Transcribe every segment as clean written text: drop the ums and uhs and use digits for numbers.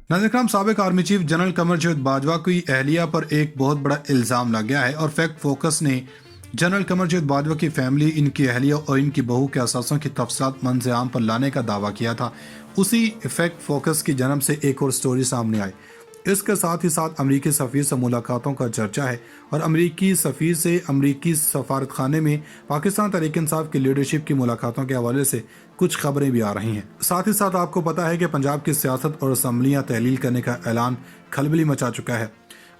नाज़रीन करام, साबिक army chief general Qamar Javed Bajwa की अहलिया पर एक बहुत बड़ा इल्ज़ाम लग गया है और फैक्ट फोकस ने जनरल कमर जावेद बाजवा की फैमिली, इनकी अहलिया और इनकी बहू के असासों की तफसीलात मंज़र आम पर लाने का दावा किया था। उसी फैक्ट फोकस की जन्म से एक और स्टोरी सामने आई। इसके साथ ही साथ अमरीकी सफ़ीर से मुलाकातों का चर्चा है और अमरीकी सफ़ीर से अमरीकी सफारत खाने में पाकिस्तान तहरीक इंसाफ की लीडरशिप की मुलाकातों के हवाले से कुछ खबरें भी आ रही हैं। साथ ही साथ आपको पता है कि पंजाब की सियासत और असम्बलियाँ तहलील करने का ऐलान खलबली मचा चुका है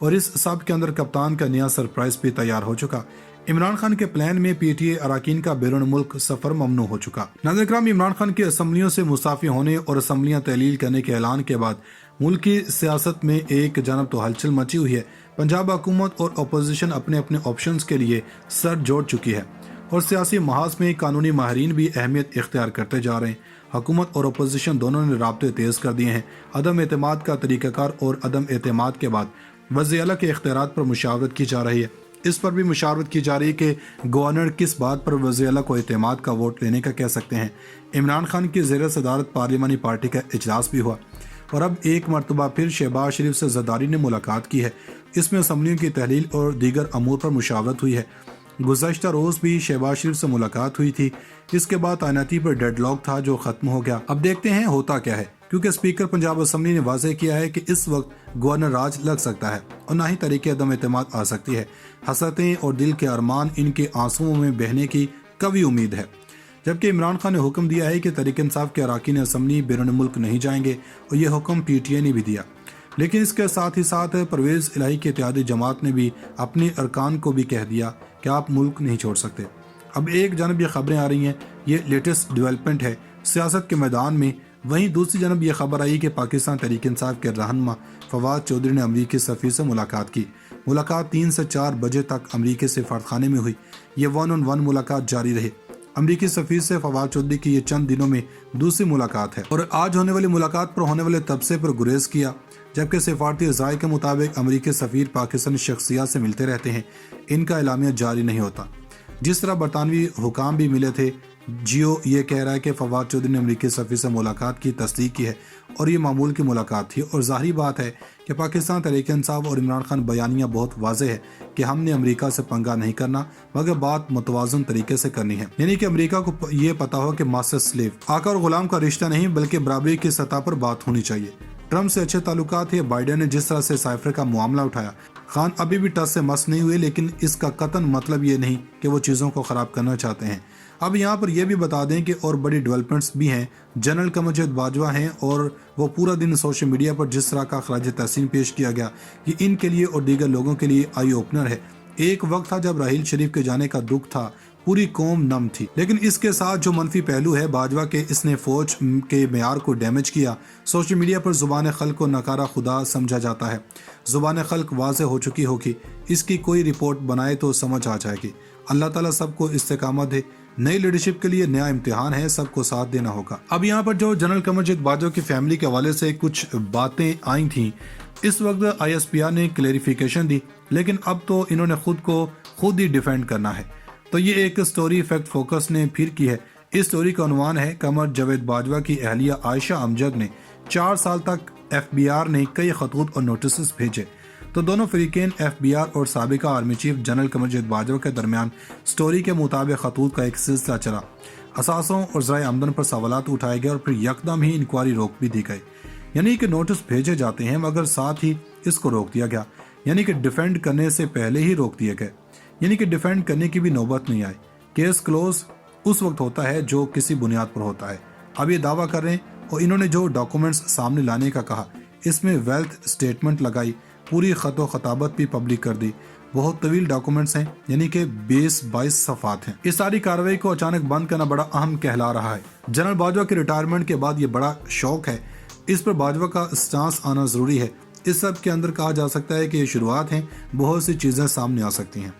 और इस सब के अंदर कप्तान का नया सरप्राइज भी तैयार हो चुका। इमरान खान के प्लान में पीटीए अरकान का बैरून मुल्क सफर ममनू हो चुका। नाज़रीन करम, इमरान खान की असम्बलियों से मुसाफी होने और असम्बलियाँ तहलील करने के ऐलान के बाद मुल्क की सियासत में एक जानब तो हलचल मची हुई है। पंजाब हुकूमत और अपोजिशन अपने अपने ऑप्शंस के लिए सर जोड़ चुकी है और सियासी महाज में कानूनी माहरीन भी अहमियत इख्तियार करते जा रहे हैं। हुकूमत और अपोजिशन दोनों ने राब्ते तेज़ कर दिए हैं। अदम एतमाद का तरीक़ाकार और अदम एतमाद के बाद वज़ीर आला के इख्तियारात पर मुशावरत की जा रही है। इस पर भी मुशावरत की जा रही है कि गवर्नर किस बात पर वज़ीर आला को एतमाद का वोट लेने का कह सकते हैं। इमरान खान की ज़ेर सदारत पार्लिमानी पार्टी का इजलास भी हुआ और अब एक मरतबा फिर शहबाज शरीफ से ज़रदारी ने मुलाकात की है। इसमें असम्बलियों की तहलील और दीगर अमूर पर मुशावरत हुई है। गुज़श्ता रोज़ भी शहबाज शरीफ से मुलाकात हुई थी। इसके बाद तैनाती पर डेडलॉक था जो ख़त्म हो गया। अब देखते हैं होता क्या है, क्योंकि स्पीकर पंजाब असम्बली ने वाज़ेह किया है कि इस वक्त गवर्नर राज लग सकता है और ना ही तरीके अदम एतमाद आ सकती है। हसरतें और दिल के अरमान इनके आंसुओं में बहने की कभी उम्मीद है। जबकि इमरान खान ने हुक्म दिया है कि तहरीक इंसाफ के अरकान असम्बली बैरून मुल्क नहीं जाएंगे और ये हुक्म पीटीए ने भी दिया। लेकिन इसके साथ ही साथ परवेज़ इलाही की इत्तेहादी जमात ने भी अपने अरकान को भी कह दिया कि आप मुल्क नहीं छोड़ सकते। अब एक जानब ये खबरें आ रही हैं, ये लेटेस्ट डेवलपमेंट है सियासत के मैदान में। वहीं दूसरी जानब ये खबर आई कि पाकिस्तान तहरीक इंसाफ के रहनुमा फवाद चौधरी ने अमरीकी सफ़ीर से मुलाकात की। मुलाकात 3 से 4 बजे तक अमरीकी सफारत खाने में हुई। ये 1-on-1 मुलाकात जारी रही। अमरीकी सफ़ीर से फवाद चौधरी की ये चंद दिनों में दूसरी मुलाकात है और आज होने वाली मुलाकात पर होने वाले तबसे पर गुरेज किया। जबकि सफारती ज़राए के मुताबिक अमरीकी सफ़ीर पाकिस्तानी शख्सियत से मिलते रहते हैं, इनका एलामिया जारी नहीं होता। जिस तरह बरतानवी हुकाम भी मिले थे, जियो ये कह रहा है कि फवाद चौधरी ने अमरीकी सफ़ीर से मुलाकात की तस्दीक की है और ये मामूल की मुलाकात थी। और ज़ाहिर बात है कि पाकिस्तान तहरीक इंसाफ और इमरान खान बयानिया बहुत वाज़ेह है कि हमने अमरीका से पंगा नहीं करना, मगर बात मुतवाज़न तरीके से करनी है। यानी कि अमरीका को ये पता हो कि मास्टर स्लेव, आका और गुलाम का रिश्ता नहीं बल्कि बराबरी की सतह पर बात होनी चाहिए। ट्रंप से अच्छे ताल्लुकात है। बाइडेन ने जिस तरह से साइफर का मामला उठाया, खान अभी भी टस से मस नहीं हुए, लेकिन इसका कतन मतलब ये नहीं कि वो चीज़ों को ख़राब करना चाहते हैं। अब यहाँ पर यह भी बता दें कि और बड़ी डेवलपमेंट्स भी हैं। जनरल कमर जावेद बाजवा हैं और वो पूरा दिन सोशल मीडिया पर जिस तरह का खराज तहसीन पेश किया गया, ये इनके लिए और दीगर लोगों के लिए आई ओपनर है। एक वक्त था जब राहील शरीफ के जाने का दुख था, पूरी कौम नम थी। लेकिन इसके साथ जो मनफी पहलू है बाजवा के, इसने फौज के मेयार को डैमेज किया। सोशल मीडिया पर ज़ुबान खल्क को नकारा खुदा समझा जाता है। ज़ुबान खल्क वाज़ेह हो चुकी होगी, इसकी कोई रिपोर्ट बनाए तो समझ आ जाएगी। अल्लाह ताला सबको इस्तेकामत दे। नई लीडरशिप के लिए नया इम्तिहान है, सबको साथ देना होगा। अब यहाँ पर जो जनरल कमर जावेद बाजवा की फैमिली के हवाले से कुछ बातें आई थी, इस वक्त ISPR ने क्लेरिफिकेशन दी, लेकिन अब तो इन्होंने खुद ही डिफेंड करना है। तो ये एक स्टोरी फैक्ट फोकस ने फिर की है। इस स्टोरी का उन्वान है कमर जावेद बाजवा की अहलिया आयशा अमजद ने 4 साल तक FBR ने कई खतूत और नोटिस भेजे। तो दोनों फरीकेन FBR और साबिका army chief general Qamar Javed Bajwa के दरमियान स्टोरी के मुताबिक खतूत का एक सिलसिला चला। असासों और ज़राए आमदन पर सवालात उठाए गए और फिर यकदम ही इंक्वायरी रोक भी दी गई। यानी कि नोटिस भेजे जाते हैं मगर साथ ही इसको रोक दिया गया, यानी कि डिफेंड करने से पहले ही रोक दिए गए। यानी कि डिफेंड करने की भी नौबत नहीं आई। केस क्लोज उस वक्त होता है जो किसी बुनियाद पर होता है। अब ये दावा कर रहे हैं और इन्होंने जो डॉक्यूमेंट्स सामने लाने का कहा, इसमें वेल्थ स्टेटमेंट लगाई, पूरी खतो खताबत भी पब्लिक कर दी। बहुत तवील डॉक्यूमेंट्स हैं, यानी कि 20-22 सफ़ात हैं। इस सारी कार्रवाई को अचानक बंद करना बड़ा अहम कहला रहा है। जनरल बाजवा के रिटायरमेंट के बाद ये बड़ा शौक है, इस पर बाजवा का स्टांस आना ज़रूरी है। इस सब के अंदर कहा जा सकता है कि ये शुरुआत है, बहुत सी चीज़ें सामने आ सकती हैं।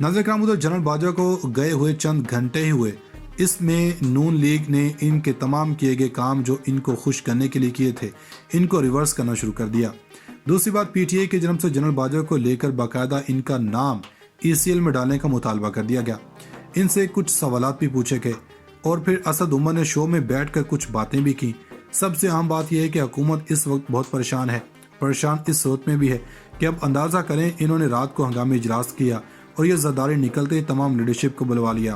नाज़रीन करम, उधर जनरल बाजवा को गए हुए चंद घंटे ही हुए। इसमें नून लीग ने इनके तमाम किए गए काम जो इनको खुश करने के लिए किए थे, इनको रिवर्स करना शुरू कर दिया। दूसरी बात, PTI के जन्म से जनरल बाजवा को लेकर बाकायदा इनका नाम ECL में डालने का मुतालबा कर दिया गया। इनसे कुछ सवालात भी पूछे गए और फिर असद उमर ने शो में बैठकर कुछ बातें भी की। سب سے اہم بات یہ ہے کہ حکومت اس وقت بہت پریشان اس صورت میں بھی ہے کہ اب اندازہ کریں انہوں نے رات کو ہنگامی اجلاس کیا اور یہ زرداری نکلتے تمام لیڈرشپ کو بلوا لیا۔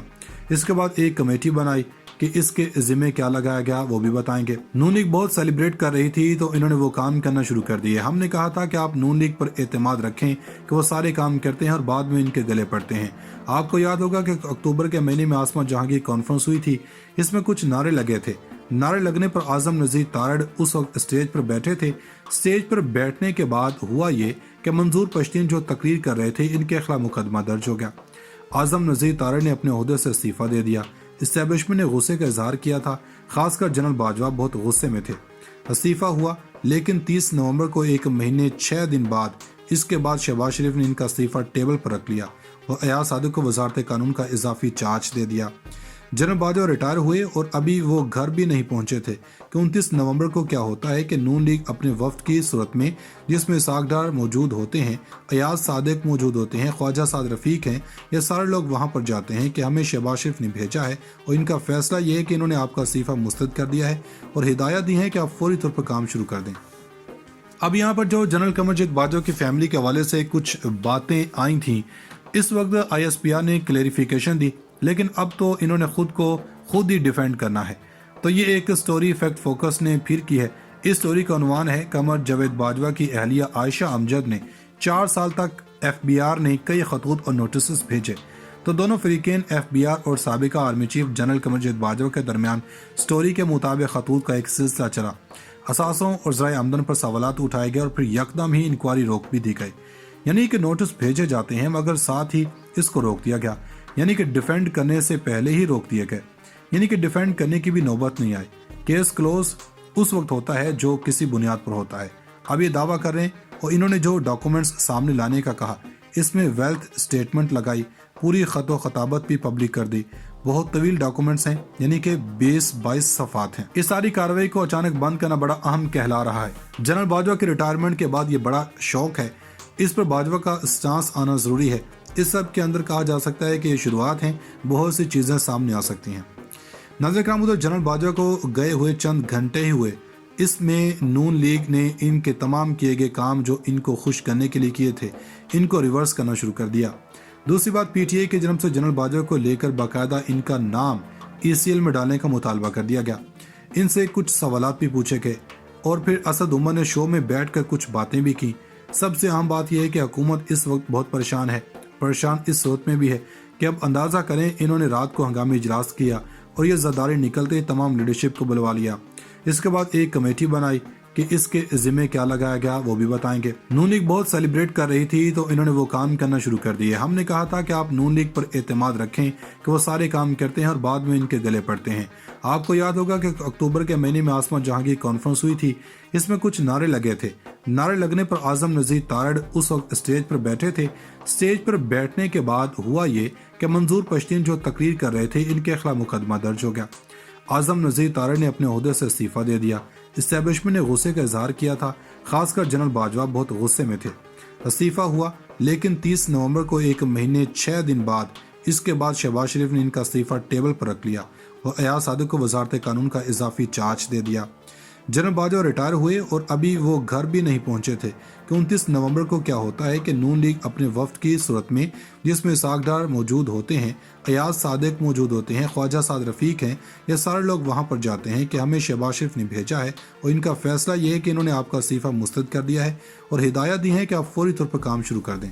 اس کے بعد ایک کمیٹی بنائی کہ اس کے ذمہ کیا لگایا گیا وہ بھی بتائیں گے۔ نون لیگ بہت سیلیبریٹ کر رہی تھی تو انہوں نے وہ کام کرنا شروع کر دیے۔ ہم نے کہا تھا کہ آپ نون لیگ پر اعتماد رکھیں کہ وہ سارے کام کرتے ہیں اور بعد میں ان کے گلے پڑتے ہیں۔ آپ کو یاد ہوگا کہ اکتوبر کے مہینے میں آسما جہاں کی کانفرنس ہوئی تھی، اس میں کچھ نعرے لگے تھے۔ نعرے لگنے پر اعظم نذیر تارڑ اس وقت اسٹیج پر بیٹھے تھے۔ اسٹیج پر بیٹھنے کے بعد ہوا یہ کہ منظور پشتین جو تقریر کر رہے تھے ان کے خلاف مقدمہ درج ہو گیا۔ اعظم نذیر تارڑ نے اپنے عہدے سے استعفیٰ دے دیا۔ اسٹیبلشمنٹ نے غصے کا اظہار کیا تھا، خاص کر جنرل باجوہ بہت غصے میں تھے۔ استعفیٰ ہوا، لیکن 30 نومبر کو ایک مہینے 6 دن بعد اس کے بعد شہباز شریف نے ان کا استعفیٰ ٹیبل پر رکھ لیا اور ایاز صادق کو وزارت قانون کا اضافی چارج دے دیا۔ جنرل باجوہ ریٹائر ہوئے اور ابھی وہ گھر بھی نہیں پہنچے تھے کہ 29 نومبر کو کیا ہوتا ہے کہ نون لیگ اپنے وفد کی صورت میں، جس میں اسحاق ڈار موجود ہوتے ہیں، ایاز صادق موجود ہوتے ہیں، خواجہ سعد رفیق ہیں، یہ سارے لوگ وہاں پر جاتے ہیں کہ ہمیں شہباز شریف نے بھیجا ہے اور ان کا فیصلہ یہ ہے کہ انہوں نے آپ کا استعفیٰ مسترد کر دیا ہے اور ہدایت دی ہے کہ آپ فوری طور پر کام شروع کر دیں۔ اب یہاں پر جو جنرل قمر جیت باجوہ کی فیملی کے حوالے سے کچھ باتیں آئی تھیں، اس وقت ISPR نے کلیریفیکیشن دی، لیکن اب تو انہوں نے خود ہی ڈیفینڈ کرنا ہے۔ تو یہ ایک سٹوری فیکٹ فوکس نے پھر کی ہے۔ اس سٹوری کا عنوان ہے قمر جاوید باجوہ کی اہلیہ عائشہ امجد نے 4 سال تک FBR نے کئی خطوط اور نوٹسز بھیجے۔ تو دونوں فریقین FBR اور سابقہ آرمی چیف جنرل قمر جیت باجوہ کے درمیان سٹوری کے مطابق خطوط کا ایک سلسلہ چلا۔ اثاثوں اور ذرائع آمدن پر سوالات اٹھائے گئے اور پھر یکدم ہی انکوائری روک بھی دی گئی، یعنی کہ نوٹس بھیجے جاتے ہیں مگر ساتھ ہی اس کو روک دیا گیا، یعنی کہ ڈیفینڈ کرنے سے پہلے ہی روک دیے گئے، یعنی کہ ڈیفینڈ کرنے کی بھی نوبت نہیں آئی۔ کیس کلوز اس وقت ہوتا ہے جو کسی بنیاد پر ہوتا ہے۔ اب یہ دعویٰ کر رہے ہیں اور انہوں نے جو ڈاکومنٹس سامنے لانے کا کہا، اس میں ویلتھ سٹیٹمنٹ لگائی، پوری خط و خطابت بھی پبلک کر دی، بہت طویل ڈاکومنٹس ہیں، یعنی کہ 20-22 صفحات ہیں۔ اس ساری کارروائی کو اچانک بند کرنا بڑا اہم کہلا رہا ہے۔ جنرل باجوہ کے ریٹائرمنٹ کے بعد یہ بڑا شوق ہے، اس پر باجوہ کا اسٹانس آنا ضروری ہے۔ اس سب کے اندر کہا جا سکتا ہے کہ یہ شروعات ہیں، بہت سی چیزیں سامنے آ سکتی ہیں۔ ناظرین کرام، ادھر جنرل باجوہ کو گئے ہوئے چند گھنٹے ہی ہوئے، اس میں نون لیگ نے ان کے تمام کیے گئے کام جو ان کو خوش کرنے کے لیے کیے تھے، ان کو ریورس کرنا شروع کر دیا۔ دوسری بات، PTI کی جانب سے جنرل باجوہ کو لے کر باقاعدہ ان کا نام ECL میں ڈالنے کا مطالبہ کر دیا گیا۔ ان سے کچھ سوالات بھی پوچھے گئے اور پھر اسد عمر نے شو میں بیٹھ کر کچھ باتیں بھی کی۔ سب سے اہم بات یہ ہے کہ حکومت اس وقت بہت پریشان اس صورت میں بھی ہے کہ اب اندازہ کریں انہوں نے رات کو ہنگامی اجلاس کیا اور یہ زرداری نکلتے تمام لیڈرشپ کو بلوا لیا۔ اس کے بعد ایک کمیٹی بنائی کہ اس کے ذمہ کیا لگایا گیا وہ بھی بتائیں گے۔ نون لیگ بہت سیلیبریٹ کر رہی تھی تو انہوں نے وہ کام کرنا شروع کر دیے۔ ہم نے کہا تھا کہ آپ نون لیگ پر اعتماد رکھیں کہ وہ سارے کام کرتے ہیں اور بعد میں ان کے گلے پڑتے ہیں۔ آپ کو یاد ہوگا کہ اکتوبر کے مہینے میں آسما جہاں کی کانفرنس ہوئی تھی، اس میں کچھ نعرے لگے تھے۔ نعرے لگنے پر اعظم نذیر تارڑ اس وقت اسٹیج پر بیٹھے تھے۔ اسٹیج پر بیٹھنے کے بعد ہوا یہ کہ منظور پشتین جو تقریر کر رہے تھے ان کے خلاف مقدمہ درج ہو گیا۔ اعظم نذیر تارڑ نے اپنے عہدے سے استعفیٰ دے دیا۔ اسٹیبلشمنٹ نے غصے کا اظہار کیا تھا، خاص کر جنرل باجوہ بہت غصے میں تھے۔ استعفیٰ ہوا، لیکن 30 نومبر کو ایک مہینے 6 دن بعد اس کے بعد شہباز شریف نے ان کا استعفیٰ ٹیبل پر رکھ لیا اور ایاز صادق کو وزارت قانون کا اضافی چارج دے دیا۔ جنرل باجوہ ریٹائر ہوئے اور ابھی وہ گھر بھی نہیں پہنچے تھے کہ 29 نومبر کو کیا ہوتا ہے کہ نون لیگ اپنے وفد کی صورت میں، جس میں اسحاق ڈار موجود ہوتے ہیں، ایاز صادق موجود ہوتے ہیں، خواجہ سعد رفیق ہیں، یہ سارے لوگ وہاں پر جاتے ہیں کہ ہمیں شہباز شریف نے بھیجا ہے اور ان کا فیصلہ یہ ہے کہ انہوں نے آپ کا استعفیٰ مسترد کر دیا ہے اور ہدایت دی ہے کہ آپ فوری طور پر کام شروع کر دیں۔